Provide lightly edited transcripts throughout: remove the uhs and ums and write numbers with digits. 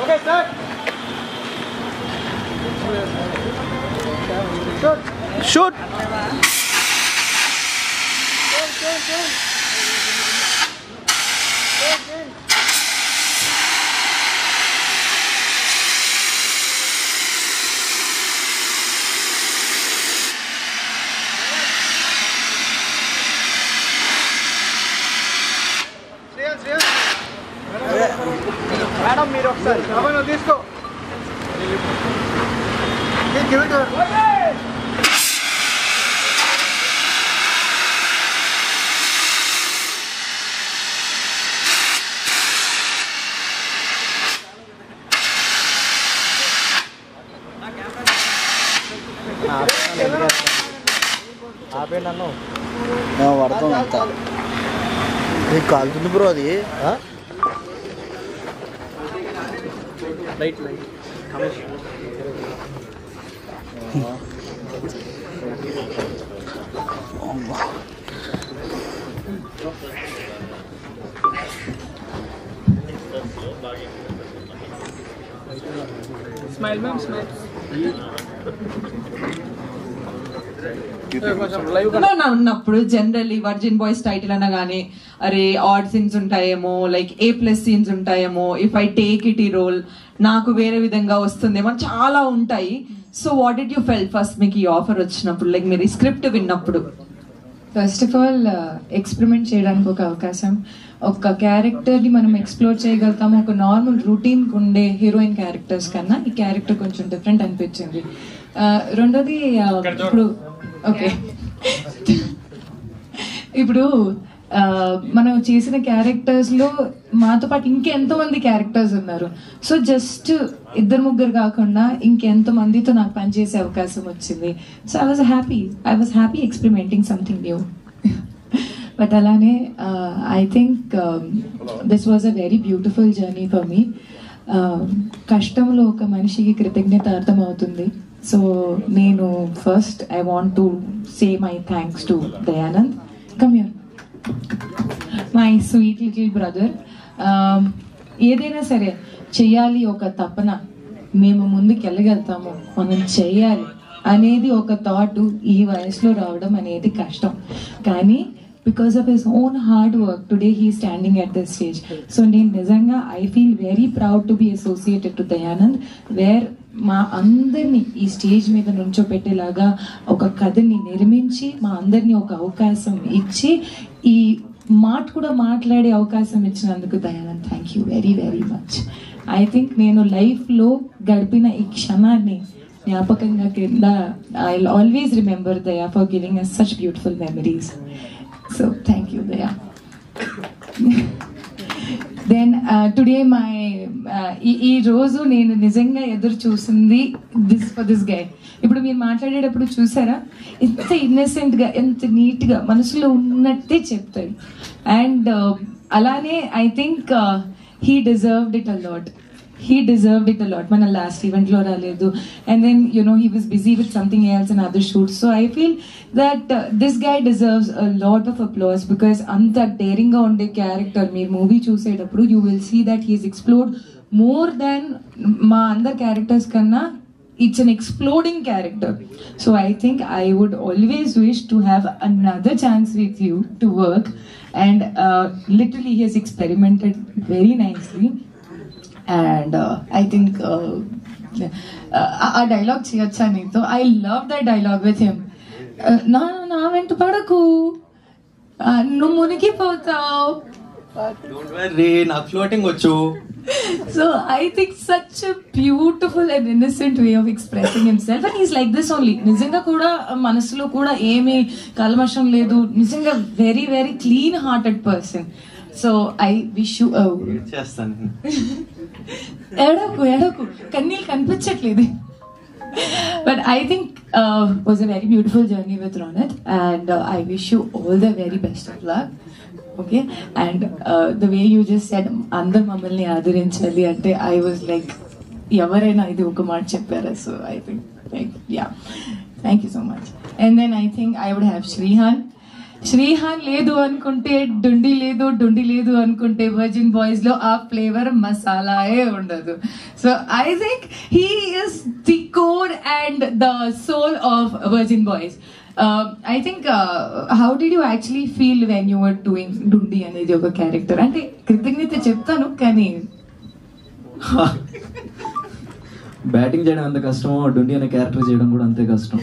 Okay, start. Shoot. Madam, మీరు ఒకసారి అవను తీసుకో. give it to her. ఆపే నన్ను పడుతుంది అంతా నీకు కాలుతుంది బ్రో అది light light smile ma'am smile ఉన్నప్పుడు జనరల్లీ వర్జిన్ బాయ్స్ టైటిల్ అనగానే అరే ఆడ్ సీన్స్ ఉంటాయేమో, లైక్ A+ సీన్స్ ఉంటాయేమో, ఇఫ్ ఐ టేక్ ఇట్ ఈ రోల్ నాకు వేరే విధంగా వస్తుందేమో, చాలా ఉంటాయి. So what did you feel first మీకు ఈ ఆఫర్ వచ్చినప్పుడు, లైక్ మీరు స్క్రిప్ట్ విన్నప్పుడు? ఫస్ట్ ఆఫ్ ఆల్ ఎక్స్పెరిమెంట్ చేయడానికి ఒక అవకాశం, ఒక క్యారెక్టర్ని మనం ఎక్స్ప్లోర్ చేయగలుగుతాము. ఒక నార్మల్ రొటీన్ ఉండే హీరోయిన్ క్యారెక్టర్స్ కన్నా ఈ క్యారెక్టర్ కొంచెం డిఫరెంట్ అనిపించింది. రెండోది ఇప్పుడు ఓకే ఇప్పుడు మనం చేసిన క్యారెక్టర్స్ లో మాతో పాటు ఇంకెంతో మంది క్యారెక్టర్స్ ఉన్నారు. సో జస్ట్ ఇద్దరు ముగ్గురు కాకుండా ఇంకెంతో మందితో నాకు పనిచేసే అవకాశం వచ్చింది. So I was happy experimenting something new. But అలానే I think this was a very beautiful journey for me. కష్టంలో ఒక మనిషికి కృతజ్ఞత అర్థమవుతుంది. సో నేను first I want to say my thanks to Dayanand. Come here my sweet little brother. ఏదైనా సరే చెయ్యాలి ఒక తపన, మేము ముందుకు వెళ్ళగలుగుతాము, మనం చెయ్యాలి అనేది ఒక థాట్ ఈ వయసులో రావడం అనేది కష్టం. కానీ because of his own hard work today he is standing at this stage. So నేను నిజంగా I feel very proud to be associated to Dayanand, where మా అందరినీ ఈ స్టేజ్ మీద నుంచోపెట్టేలాగా ఒక కథని నిర్మించి మా అందరినీ ఒక అవకాశం ఇచ్చి ఈ మాట కూడా మాట్లాడే అవకాశం ఇచ్చినందుకు Dayanand thank you very very much. I think నేను లైఫ్లో గడిపిన ఈ క్షణాన్ని జ్ఞాపకంగా కింద ఐ విల్ ఆల్వేస్ రిమెంబర్ దయా for giving us such beautiful memories. So thank you Daya. Then today my ఈ రోజు నేను నిజంగా ఎదురు చూసింది దిస్ గై. ఇప్పుడు మీరు మాట్లాడేటప్పుడు చూసారా ఎంత ఇన్నసెంట్గా, ఎంత నీట్గా మనసులో ఉన్నట్టే చెప్తాడు. అండ్ అలానే I think he deserved it a lot. మన లాస్ట్ ఈవెంట్ లో రాలేదు, and then he was busy with something else and other shoots. So I feel that this guy deserves a lot of applause because anta daring ga unde character meer movie chusedappudu you will see that he has explored more than ma andar characters kanna. It's an exploding character. So I think I would always wish to have another chance with you to work, and literally he has experimented very nicely. And I think a dialogue cheyocha neeto. I love that dialogue with him. Na ventu padaku, nu muniki potav, don't worry na floating vachu. So I think such a beautiful and innocent way of expressing himself, and he's like this only. Nijanga kuda manasulo kuda emi kalmasham ledu, nijanga very very clean hearted person. So I wish you a chestanu ఎడకు కన్నీళ్ళు కనిపించట్లేదు. But I think was a very beautiful journey with Ronit, and I wish you all the very best of luck. Okay, and the way you just said అందరు మమ్మల్ని ఆదరించాలి అంటే I was like ఎవరైనా ఇది ఒక మాట చెప్పారా. So I think yeah, thank you so much. And then I think I would have Shrihan. Shrihan లేదు అనుకుంటే డుండి లేదు, డుండి లేదు అనుకుంటే వర్జిన్ బాయ్స్ లో ఆ ఫ్లేవర్ మసాలాయే ఉండదు. So I think he is the core and the soul of Virgin Boys. I think how did you actually feel when you were doing Dundi అనేది ఒక క్యారెక్టర్? అంటే కృతజ్ఞత చెప్తాను కానీ బ్యాటింగ్ చేయడం అంత కష్టమో డుండి అనే క్యారెక్టర్ చేయడం కూడా అంతే కష్టం.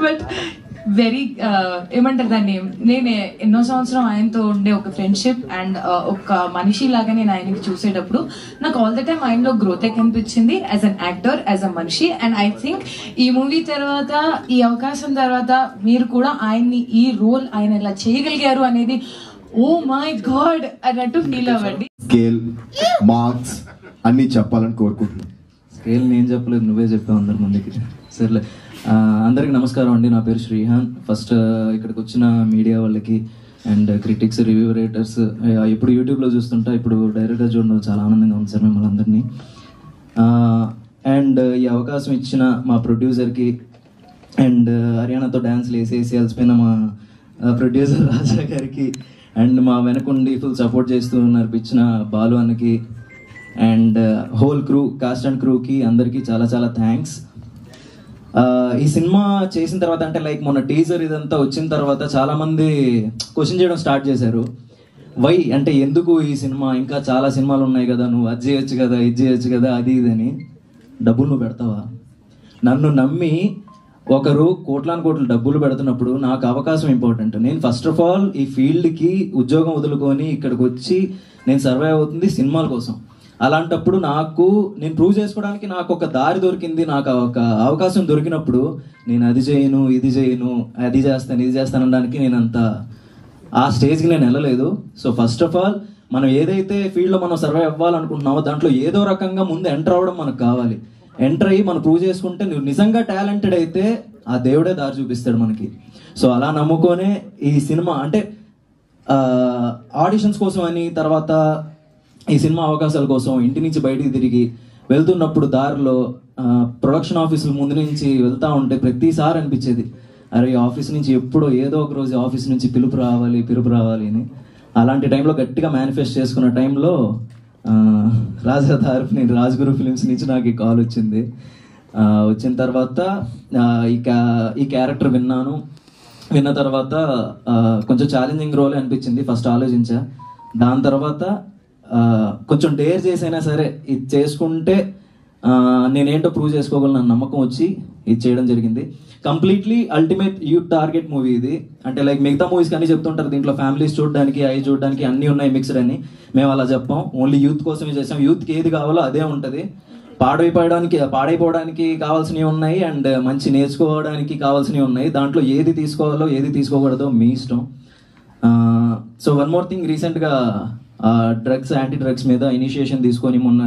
బట్ వెరీ ఏమంటారు దాన్ని, నేను ఎన్నో సంవత్సరం ఆయనతో ఉండే ఒక ఫ్రెండ్షిప్ అండ్ ఒక మనిషి లాగా నేను ఆయనకి చూసేటప్పుడు నాకు ఆల్ ద టైమ్ ఆయనలో గ్రోత్ కనిపించింది as an actor, as a మనిషి. అండ్ ఐ థింక్ ఈ మూవీ తర్వాత, ఈ అవకాశం తర్వాత మీరు కూడా ఆయన్ని ఈ రోల్ ఆయన ఇలా చేయగలిగారు అనేది ఓ మై గాడ్ అన్నట్టు ఫీల్ అవ్వండి. స్కేల్, మార్క్స్ అన్ని చెప్పాలని కోరుకుంటున్నాను. స్కేల్ నేను చెప్పలేదు, నువ్వే చెప్పావు అందరి ముందుకి. సర్లే, అందరికి నమస్కారం అండి. నా పేరు శ్రీహాన్. ఫస్ట్ ఇక్కడికి వచ్చిన మీడియా వాళ్ళకి అండ్ క్రిటిక్స్, రివ్యూ రైటర్స్, ఇప్పుడు యూట్యూబ్లో చూస్తుంటా, ఇప్పుడు డైరెక్ట్గా చూడడం చాలా ఆనందంగా ఉంది సార్ మిమ్మల్ని అందరినీ. అండ్ ఈ అవకాశం ఇచ్చిన మా ప్రొడ్యూసర్కి అండ్ హర్యానాతో డ్యాన్స్లు వేసేసి అలసిపోయిన మా ప్రొడ్యూసర్ రాజా గారికి అండ్ మా వెనకుండి ఫుల్ సపోర్ట్ చేస్తూ నడిపించిన బాలు అన్నకి and whole crew, cast and క్రూకి అందరికీ చాలా చాలా థ్యాంక్స్. ఈ సినిమా చేసిన తర్వాత అంటే లైక్ మొన్న టీజర్ ఇదంతా వచ్చిన తర్వాత చాలా మంది క్వశ్చన్ చేయడం స్టార్ట్ చేశారు. వై అంటే ఎందుకు ఈ సినిమా, ఇంకా చాలా సినిమాలు ఉన్నాయి కదా, నువ్వు అది చేయొచ్చు కదా, ఇది చేయొచ్చు కదా, అది ఇదని. డబ్బులు నువ్వు పెడతావా? నన్ను నమ్మి ఒకరు కోట్లాను కోట్లు డబ్బులు పెడుతున్నప్పుడు నాకు అవకాశం ఇంపార్టెంట్. నేను ఫస్ట్ ఆఫ్ ఆల్ ఈ ఫీల్డ్కి ఉద్యోగం వదులుకొని ఇక్కడికి వచ్చి నేను సర్వైవ్ అవుతుంది సినిమాల కోసం. అలాంటప్పుడు నేను ప్రూవ్ చేసుకోవడానికి నాకు ఒక దారి దొరికింది, నాకు ఒక అవకాశం దొరికినప్పుడు నేను అది చేయను, ఇది చేయను, అది చేస్తాను, ఇది చేస్తాను అనడానికి నేను అంత ఆ స్టేజ్కి నేను వెళ్ళలేదు. సో ఫస్ట్ ఆఫ్ ఆల్ మనం ఏదైతే ఫీల్డ్లో మనం సర్వైవ్ అవ్వాలనుకుంటున్నామో దాంట్లో ఏదో రకంగా ముందు ఎంటర్ అవ్వడం మనకు కావాలి. ఎంటర్ అయ్యి మనం ప్రూవ్ చేసుకుంటే నువ్వు నిజంగా టాలెంటెడ్ అయితే ఆ దేవుడే దారి చూపిస్తాడు మనకి. సో అలా నమ్ముకొనే ఈ సినిమా అంటే ఆడిషన్స్ కోసం అని, తర్వాత ఈ సినిమా అవకాశాల కోసం ఇంటి నుంచి బయటికి తిరిగి వెళ్తున్నప్పుడు దారిలో ప్రొడక్షన్ ఆఫీసుల ముందు నుంచి వెళ్తా ఉంటే ప్రతిసారి అనిపించేది, అరే ఆఫీస్ నుంచి ఎప్పుడో ఏదో ఒక రోజు ఆఫీస్ నుంచి పిలుపు రావాలి అని. అలాంటి టైంలో గట్టిగా మేనిఫెస్ట్ చేసుకున్న టైంలో రాజా తరఫున రాజ్గురు ఫిలిమ్స్ నుంచి నాకు ఈ కాల్ వచ్చింది. వచ్చిన తర్వాత ఈ క్యారెక్టర్ విన్న తర్వాత కొంచెం ఛాలెంజింగ్ రోల్ అనిపించింది. ఫస్ట్ ఆలోచించా, దాని తర్వాత కొంచెం డేర్ చేసైనా సరే ఇది చేసుకుంటే నేనేంటో ప్రూవ్ చేసుకోగలను అన్న నమ్మకం వచ్చి ఇది చేయడం జరిగింది. Completely ultimate youth target movie ఇది. అంటే లైక్ మిగతా మూవీస్ కానీ చెప్తుంటారు దీంట్లో ఫ్యామిలీస్ చూడడానికి, అవి చూడడానికి అన్నీ ఉన్నాయి మిక్స్డ్ అని. మేము అలా చెప్పాం, ఓన్లీ యూత్ కోసమే చేసాం. యూత్కి ఏది కావాలో అదే ఉంటుంది. పాడైపోవడానికి కావాల్సినవి ఉన్నాయి అండ్ మంచి నేర్చుకోవడానికి కావాల్సినవి ఉన్నాయి. దాంట్లో ఏది తీసుకోవాలో ఏది తీసుకోకూడదో మీ ఇష్టం. సో వన్ మోర్ థింగ్, రీసెంట్గా డ్రగ్స్, యాంటీ డ్రగ్స్ మీద ఇనిషియేషన్ తీసుకొని మొన్న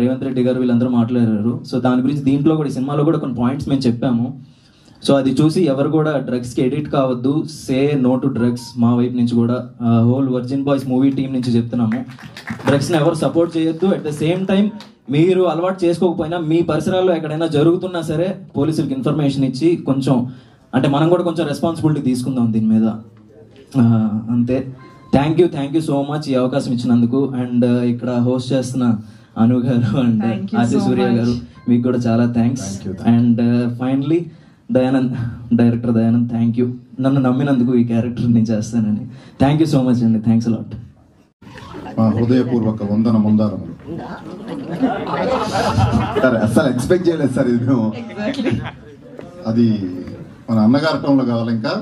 రేవంత్ రెడ్డి గారు వీళ్ళందరూ మాట్లాడారు. సో దాని గురించి దీంట్లో కూడా, ఈ సినిమాలో కూడా కొన్ని పాయింట్స్ మేము చెప్పాము. సో అది చూసి ఎవరు కూడా డ్రగ్స్కి ఎడిట్ కావద్దు, సే నో టు డ్రగ్స్. మా వైపు నుంచి కూడా whole virgin boys movie team నుంచి చెప్తున్నాము, డ్రగ్స్ని ఎవరు సపోర్ట్ చేయొద్దు. అట్ ద సేమ్ టైం మీరు అలవాటు చేసుకోకపోయినా మీ పరిసరాల్లో ఎక్కడైనా జరుగుతున్నా సరే పోలీసులకు ఇన్ఫర్మేషన్ ఇచ్చి కొంచెం అంటే మనం కూడా కొంచెం రెస్పాన్సిబిలిటీ తీసుకుందాం దీని మీద. అంతే. థ్యాంక్ యూ సో మచ్ ఈ అవకాశం ఇచ్చినందుకు. అండ్ ఇక్కడ హోస్ట్ చేస్తున్న అను గారు అండ్ ఆర్జే సూర్య గారు, మీకు కూడా చాలా thanks. And finally director Dayanand, thank you నన్ను నమ్మినందుకు ఈ క్యారెక్టర్ నేను చేస్తానని. థ్యాంక్ యూ సో మచ్ అండి, థ్యాంక్స్ అలాట్. మా హృదయపూర్వక వందన మందారములు. అసలు ఎక్స్పెక్ట్ చేయలేదు సార్ ఇది. అది మన అన్నగారి టౌన్లో కావాలి. ఇంకా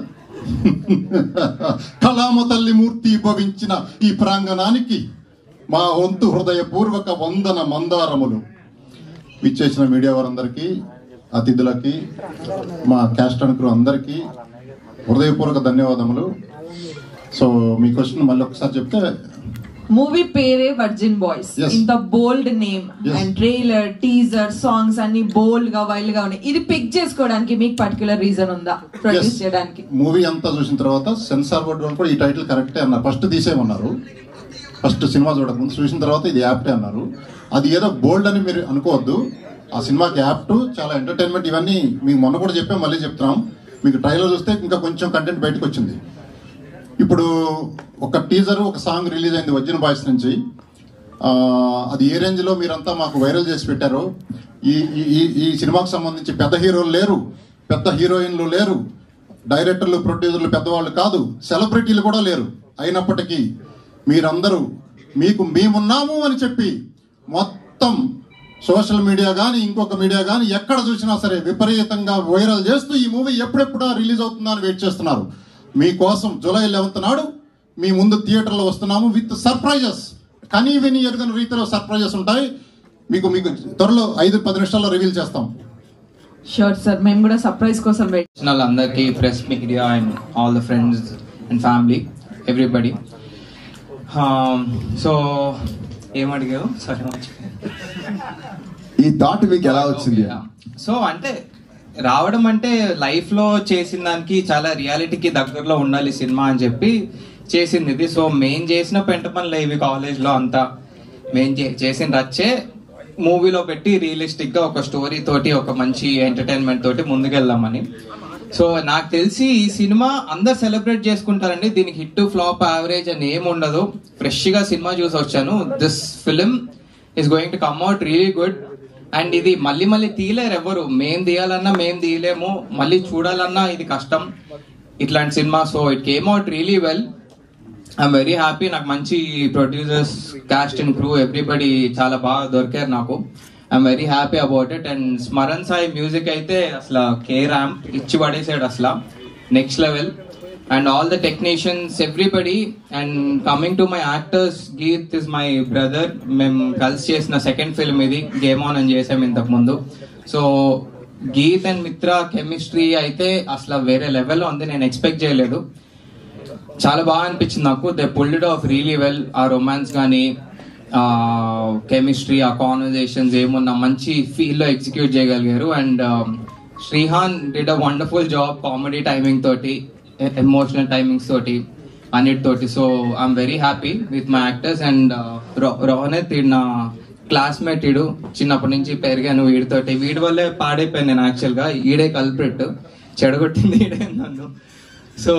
కళామ తల్లి మూర్తి భవించిన ఈ ప్రాంగణానికి మా వంతు హృదయపూర్వక వందన మందారములు. విచ్చేసిన మీడియా వారందరికీ, అతిథులకి, మా క్యాస్ట్ అండ్ క్రూ అందరికీ హృదయపూర్వక ధన్యవాదములు. సో మీ క్వశ్చన్ మళ్ళీ ఒకసారి చెప్తే, మూవీ పేరే వర్జిన్ బాయ్స్. ఇంత bold name and trailer, teaser, songs అన్ని బోల్డ్ గా, వైల్డ్ గా ఉన్నాయి. ఇది పిక్ చేసుకోవడానికి మీకు పర్టికులర్ రీజన్ ఉందా ప్రొడ్యూస్ చేయడానికి? మూవీ అంతా చూసిన తర్వాత సెన్సార్ బోర్డు వాళ్ళు కూడా ఈ టైటిల్ కరెక్టే అన్నారు. ఫస్ట్ తీసేయమన్నారు, ఫస్ట్ సినిమా చూడకముందు. చూసిన తర్వాత ఇది యాప్టే అన్నారు. అది ఏదో బోల్డ్ అని మీరు అనుకోవద్దు. ఆ సినిమాకి యాప్ట్, చాలా ఎంటర్టైన్మెంట్, ఇవన్నీ మీకు మొన్న కూడా చెప్పాం, మళ్ళీ చెప్తున్నాం. మీకు ట్రైలర్ చూస్తే ఇంకా కొంచెం కంటెంట్ బయటకు వచ్చింది. ఇప్పుడు ఒక టీజర్, ఒక సాంగ్ రిలీజ్ అయింది వర్జిన్ బాయ్స్ నుంచి. అది ఏ రేంజ్లో మీరంతా మాకు వైరల్ చేసి పెట్టారో. ఈ సినిమాకు సంబంధించి పెద్ద హీరోలు లేరు, పెద్ద హీరోయిన్లు లేరు, డైరెక్టర్లు ప్రొడ్యూసర్లు పెద్దవాళ్ళు కాదు, సెలబ్రిటీలు కూడా లేరు. అయినప్పటికీ మీరందరూ మీకు మేమున్నాము అని చెప్పి మొత్తం సోషల్ మీడియా కానీ ఇంకొక మీడియా కానీ ఎక్కడ చూసినా సరే విపరీతంగా వైరల్ చేస్తూ ఈ మూవీ ఎప్పుడెప్పుడా రిలీజ్ అవుతుందా అని వెయిట్ చేస్తున్నారు. మీకోసం జూలై 11 నాడు మీ ముందు థియేటర్లో వస్తున్నాము విత్ సర్ప్రైజెస్. కనీ విని ఎరుగని రీతిలో సర్ప్రైజెస్ ఉంటాయి. మీకు త్వరలో 5-10 నిమిషాల్లో రివీల్ చేస్తాం. షూర్ సార్, మేము కూడా సర్ప్రైజ్ కోసం వెయిట్. అందరికీ, press media and all the friends and family, everybody. So ఏమడిగావు? సారీ, ఈ థాట్ మీకు ఎలా వచ్చింది? సో అంటే రావడం అంటే లైఫ్ లో చేసిన దానికి చాలా రియాలిటీకి దగ్గరలో ఉండాలి సినిమా అని చెప్పి చేసింది ఇది. సో మెయిన్ చేసిన పెంట పనులు ఇవి కాలేజ్లో అంతా మెయిన్ చేసిన రచ్చే మూవీలో పెట్టి రియలిస్టిక్ గా ఒక స్టోరీ తోటి ఒక మంచి ఎంటర్టైన్మెంట్ తోటి ముందుకెళ్దామని. సో నాకు తెలిసి ఈ సినిమా అందరు సెలబ్రేట్ చేసుకుంటారండి. దీనికి హిట్ ఫ్లాప్ యావరేజ్ అని ఏమి ఉండదు. ఫ్రెష్ గా సినిమా చూసి వచ్చాను. This film is going to come out really good. And ఇది మళ్ళీ తీయలేరు ఎవరు. మేం తీయాలన్నా మేం తీయలేము, మళ్ళీ చూడాలన్నా ఇది కష్టం ఇట్లాంటి సినిమా. So it came out really well. I'm very happy. నాకు మంచి producers, cast and crew, everybody చాలా బాగా దొరికారు నాకు. I'm very happy about it. And Smaran Sai music అయితే అసలు కే ర్యాంప్ ఇచ్చి పడేసాడు, అసలు next level. And all the technicians, everybody. And coming to my actors, Geeth is my brother. మేము కలిసి చేసిన సెకండ్ ఫిల్మ్ ఇది. గేమ్ ఆన్ అని చేసాం ఇంతకు ముందు. సో గీత్ అండ్ మిత్ర కెమిస్ట్రీ అయితే అసలు వేరే లెవెల్లో ఉంది. నేను ఎక్స్పెక్ట్ చేయలేదు. చాలా బాగా అనిపించింది నాకు. They pulled it off really well. ఆ రొమాన్స్ కానీ, కెమిస్ట్రీ, ఆ కాన్వర్జేషన్స్ ఏమున్నా మంచి ఫీల్ లో ఎగ్జిక్యూట్ చేయగలిగారు. And Srihan did a wonderful job comedy timing తోటి, ఎమోషనల్ టైమింగ్స్ తోటి, అన్నిటితోటి. So I'm very happy with my actors. And Rohanth నా క్లాస్మేట్, ఇడు చిన్నప్పటి నుంచి పెరిగాను వీడితోటి. వీడి వల్లే పాడైపోయాను నేను. యాక్చువల్ గా ఈడే కల్ప్రిట్, చెడగొట్టింది ఈడే నన్ను. సో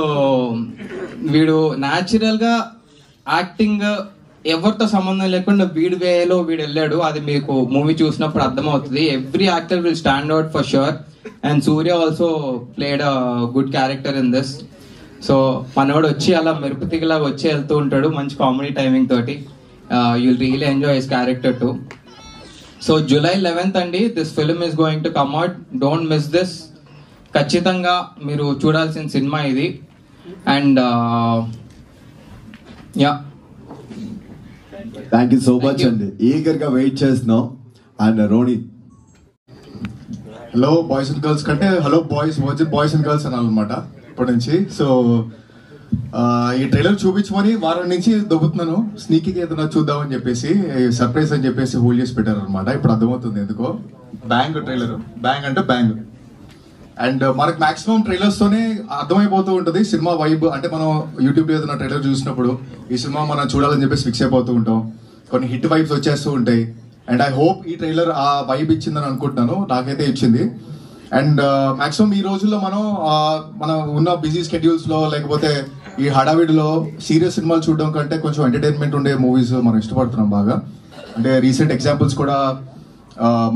వీడు న్యాచురల్ గా యాక్టింగ్ ఎవరితో సంబంధం లేకుండా వీడి వేలో వీడు వెళ్ళాడు. అది మీకు మూవీ చూసినప్పుడు అర్థమవుతుంది. Every actor will stand out for sure. And Surya also played a good character in this. So మనోడు వచ్చి అలా మెరుపు తిగలాగా వచ్చి వెళ్తూ ఉంటాడు మంచి కామెడీ టైమింగ్ తోటి. You'll really enjoy his character to. So July 11th అండి this film is going to come out. Don't miss this. ఖచ్చితంగా మీరు చూడాల్సిన సినిమా ఇది. And yeah, thank you so much అండి. ఈగర్ గా వెయిట్ చేస్తున్నాం. And రోని, hello boys and girls కంటే hello boys, Virgin Boys and girls అనాలన్నమాట ఇప్పటి నుంచి. సో ఈ ట్రైలర్ చూపించమని వారం నుంచి దొబ్బుతున్నాను. స్నీకింగ్ ఏదైనా చూద్దామని చెప్పేసి, సర్ప్రైజ్ అని చెప్పేసి హోల్డ్ చేసి పెట్టారు అనమాట. ఇప్పుడు అర్థమవుతుంది ఎందుకో. బ్యాంగ్ ట్రైలర్, బ్యాంగ్ అంటే బ్యాంగ్. అండ్ మనకు మాక్సిమం ట్రైలర్స్ తోనే అర్థమైపోతూ ఉంటుంది సినిమా వైబ్. అంటే మనం యూట్యూబ్ లో ఏదైనా ట్రైలర్ చూసినప్పుడు ఈ సినిమా మనం చూడాలని చెప్పేసి ఫిక్స్ అయిపోతూ ఉంటాం. కొన్ని హిట్ వైబ్స్ వచ్చేస్తూ ఉంటాయి. అండ్ ఐ హోప్ ఈ ట్రైలర్ ఆ వైబ్ ఇచ్చిందని అనుకుంటున్నాను. నాకైతే ఇచ్చింది. అండ్ మాక్సిమం ఈ రోజుల్లో మనం ఉన్న బిజీ స్కెడ్యూల్స్ లో, లేకపోతే ఈ హడావిడిలో సీరియస్ సినిమాలు చూడడం కంటే కొంచెం ఎంటర్టైన్మెంట్ ఉండే మూవీస్ మనం ఇష్టపడుతున్నాం బాగా. అంటే రీసెంట్ ఎగ్జాంపుల్స్ కూడా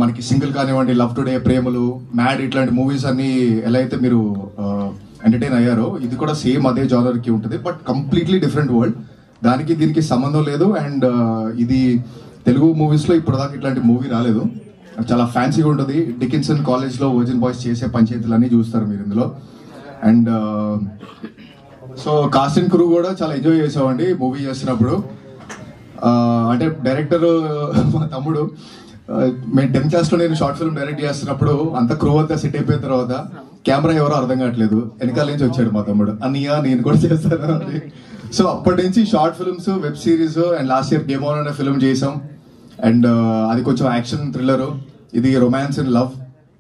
మనకి సింగిల్ కానివ్వండి, లవ్ టుడే, ప్రేమలు, మ్యాడ్, ఇట్లాంటి మూవీస్ అన్ని ఎలా అయితే మీరు ఎంటర్టైన్ అయ్యారో, ఇది కూడా సేమ్ అదే జానర్ కి ఉంటుంది. But completely different world. దానికి దీనికి సంబంధం లేదు. అండ్ ఇది తెలుగు మూవీస్ లో ఇప్పుడు దాకా ఇట్లాంటి మూవీ రాలేదు. చాలా ఫ్యాన్సీగా ఉంటుంది. డికిన్సన్ కాలేజ్ లో వర్జిన్ బాయ్స్ చేసే పంచాయతీలన్నీ చూస్తారు మీరు ఇందులో. And so cost and crew కూడా చాలా ఎంజాయ్ చేసామండి మూవీ చేస్తున్నప్పుడు. అంటే డైరెక్టర్ మా తమ్ముడు, మేము 10th క్లాస్ లో నేను షార్ట్ ఫిల్మ్ డైరెక్ట్ చేస్తున్నప్పుడు అంత క్రూ అంతా సెట్ అయిపోయిన తర్వాత కెమెరా ఎవరో అర్థం కావట్లేదు, వెనకాల నుంచి వచ్చాడు మా తమ్ముడు, అన్నయ్య నేను కూడా చేస్తాను అని. సో అప్పటి నుంచి short films, web series, and last year game on అనే ఫిల్మ్ చేసాం. అండ్ అది కొంచెం యాక్షన్ థ్రిల్లర్, ఇది రొమాన్స్ అండ్ లవ్.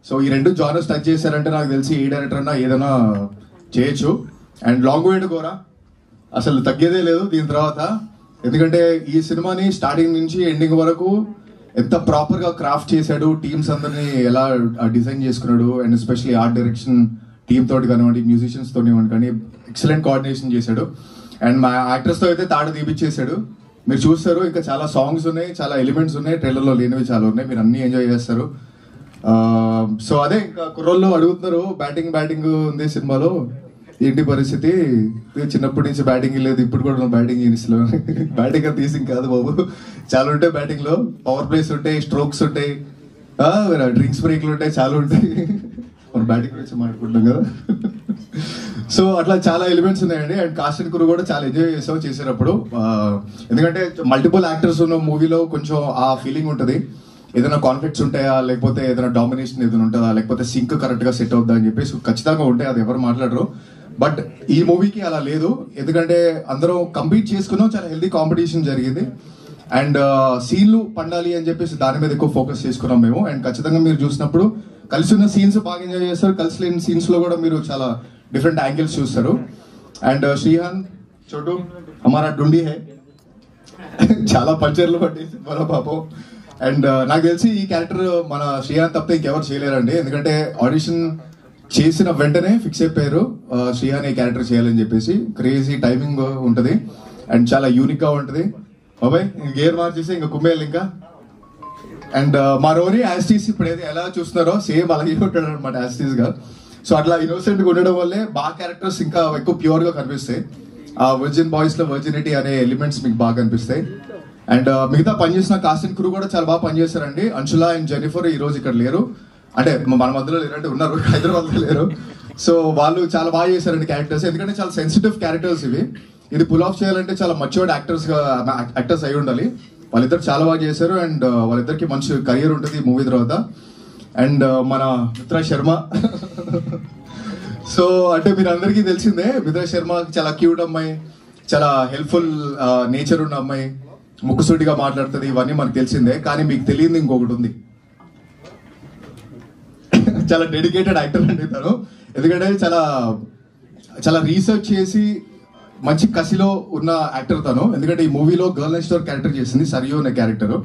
సో ఈ రెండు జానర్స్ టచ్ చేశారంటే నాకు తెలిసి ఏ డైరెక్టర్ అన్నా ఏదైనా చేయొచ్చు. And long way to Gora, అసలు తగ్గేదే లేదు దీని తర్వాత. ఎందుకంటే ఈ సినిమాని స్టార్టింగ్ నుంచి ఎండింగ్ వరకు ఎంత ప్రాపర్ గా క్రాఫ్ట్ చేశాడు, టీమ్స్ అందరినీ ఎలా డిజైన్ చేసుకున్నాడు, and especially art direction team తోటి కానివ్వండి, మ్యూజిషియన్స్ తోటి కానీ ఎక్సలెంట్ కోఆర్డినేషన్ చేశాడు. అండ్ మా యాక్టర్స్తో అయితే తాడు తీపిచ్చేసాడు. మీరు చూస్తారు, ఇంకా చాలా సాంగ్స్ ఉన్నాయి, చాలా ఎలిమెంట్స్ ఉన్నాయి, ట్రైలర్లో లేనివి చాలా ఉన్నాయి, మీరు అన్నీ ఎంజాయ్ చేస్తారు. సో అదే ఇంకా కుర్రోళ్ళు అడుగుతున్నారు, బ్యాటింగ్ ఉంది సినిమాలో, ఏంటి పరిస్థితి, చిన్నప్పటి నుంచి బ్యాటింగ్ లేదు, ఇప్పుడు కూడా బ్యాటింగ్ ఇన్స్లో బ్యాటింగ్ తీసింగ్ కాదు బాబు, చాలా ఉంటాయి బ్యాటింగ్లో, పవర్ ప్లేస్ ఉంటాయి, స్ట్రోక్స్ ఉంటాయి, డ్రింక్స్ బ్రేక్లు ఉంటాయి, చాలా ఉంటాయి. మనం బ్యాటింగ్ గురించి మాట్లాడుకుంటాం కదా. సో అట్లా చాలా ఎలిమెంట్స్ ఉన్నాయండి. అండ్ కాస్ట్ అండ్ క్రూ కూడా చాలా ఎంజాయ్ చేసేటప్పుడు, ఎందుకంటే మల్టిపుల్ యాక్టర్స్ ఉన్న మూవీలో కొంచెం ఆ ఫీలింగ్ ఉంటుంది. ఏదైనా కాన్ఫ్లిక్ట్స్ ఉంటాయా, లేకపోతే ఏదైనా డామినేషన్ ఏదైనా ఉంటుందా, లేకపోతే సింక్ కరెక్ట్గా సెట్ అవుతుందా అని చెప్పేసి ఖచ్చితంగా ఉంటాయి, అది ఎవరు మాట్లాడరు. బట్ ఈ మూవీకి అలా లేదు, ఎందుకంటే అందరం కంపీట్ చేసుకున్నాం, చాలా హెల్దీ కాంపిటీషన్ జరిగింది. అండ్ సీన్లు పండాలి అని చెప్పేసి దాని మీద ఎక్కువ ఫోకస్ చేసుకున్నాం మేము. అండ్ ఖచ్చితంగా మీరు చూసినప్పుడు కలిసి ఉన్న సీన్స్ బాగా ఎంజాయ్ చేస్తారు, కలిసి లేని సీన్స్లో కూడా మీరు చాలా డిఫరెంట్ యాంగిల్స్ చూస్తారు. అండ్ శ్రీహాన్ చోటు హమారా డుండి హే, చాలా పంచర్లు పట్టేసి మన పాపం. అండ్ నాకు తెలిసి ఈ క్యారెక్టర్ మన శ్రీహాన్ తప్పితే ఇంకెవరు చేయలేరండి, ఎందుకంటే ఆడిషన్ చేసిన వెంటనే ఫిక్స్ అయిపోయారు శ్రీహాన్ ఈ క్యారెక్టర్ చేయాలని చెప్పేసి. క్రేజీ టైమింగ్ ఉంటుంది అండ్ చాలా యూనిక్ గా ఉంటుంది. బాబాయ్ గేర్ మార్చేసి ఇంకా కుమ్మేయాలి ఇంకా. అండ్ మా రోని యాస్టీస్ ఇప్పుడు ఏది ఎలా చూస్తున్నారో సేమ్ అలాగే ఉంటాడు అనమాట యాస్టీస్ గా. సో అట్లా ఇన్నోసెంట్ గా ఉండడం వల్లే బాగా క్యారెక్టర్స్ ఇంకా ఎక్కువ ప్యూర్ గా కనిపిస్తాయి. ఆ వర్జిన్ బాయ్స్ లో వర్జినిటీ అనే ఎలిమెంట్స్ మీకు బాగా కనిపిస్తాయి. అండ్ మిగతా పనిచేసిన కాస్ట్ అండ్ క్రూ కూడా చాలా బాగా పనిచేస్తారండి. అంశులా అండ్ జెనిఫర్ ఈ రోజు ఇక్కడ లేరు, అంటే మన మధ్యలో లేరంటే ఉన్నారు, హైదరాబాద్ లో లేరు. సో వాళ్ళు చాలా బాగా చేశారండి క్యారెక్టర్స్, ఎందుకంటే చాలా సెన్సిటివ్ క్యారెక్టర్స్ ఇవి. ఇది పుల్ ఆఫ్ చేయాలంటే చాలా మచ్యూర్డ్ యాక్టర్స్ అయి ఉండాలి. వాళ్ళిద్దరు చాలా బాగా చేశారు అండ్ వాళ్ళిద్దరికి మంచి కెరియర్ ఉంటుంది ఈ మూవీ తర్వాత. అండ్ మన మిత్ర శర్మ సో అంటే మీరు అందరికీ తెలిసిందే, మిత్ర శర్మ చాలా క్యూట్ అమ్మాయి, చాలా హెల్ప్ఫుల్ నేచర్ ఉన్న అమ్మాయి, ముక్కుసూటిగా మాట్లాడుతుంది, ఇవన్నీ మనకు తెలిసిందే. కానీ మీకు తెలియదు ఇంకొకటి ఉంది, చాలా డెడికేటెడ్ యాక్టర్ అండి తను. ఎందుకంటే చాలా రీసెర్చ్ చేసి మంచి కసిలో ఉన్న యాక్టర్ తను. ఎందుకంటే ఈ మూవీలో గర్ల్ నెక్స్ట్ డోర్ క్యారెక్టర్ చేసింది, సరియు అనే క్యారెక్టర్.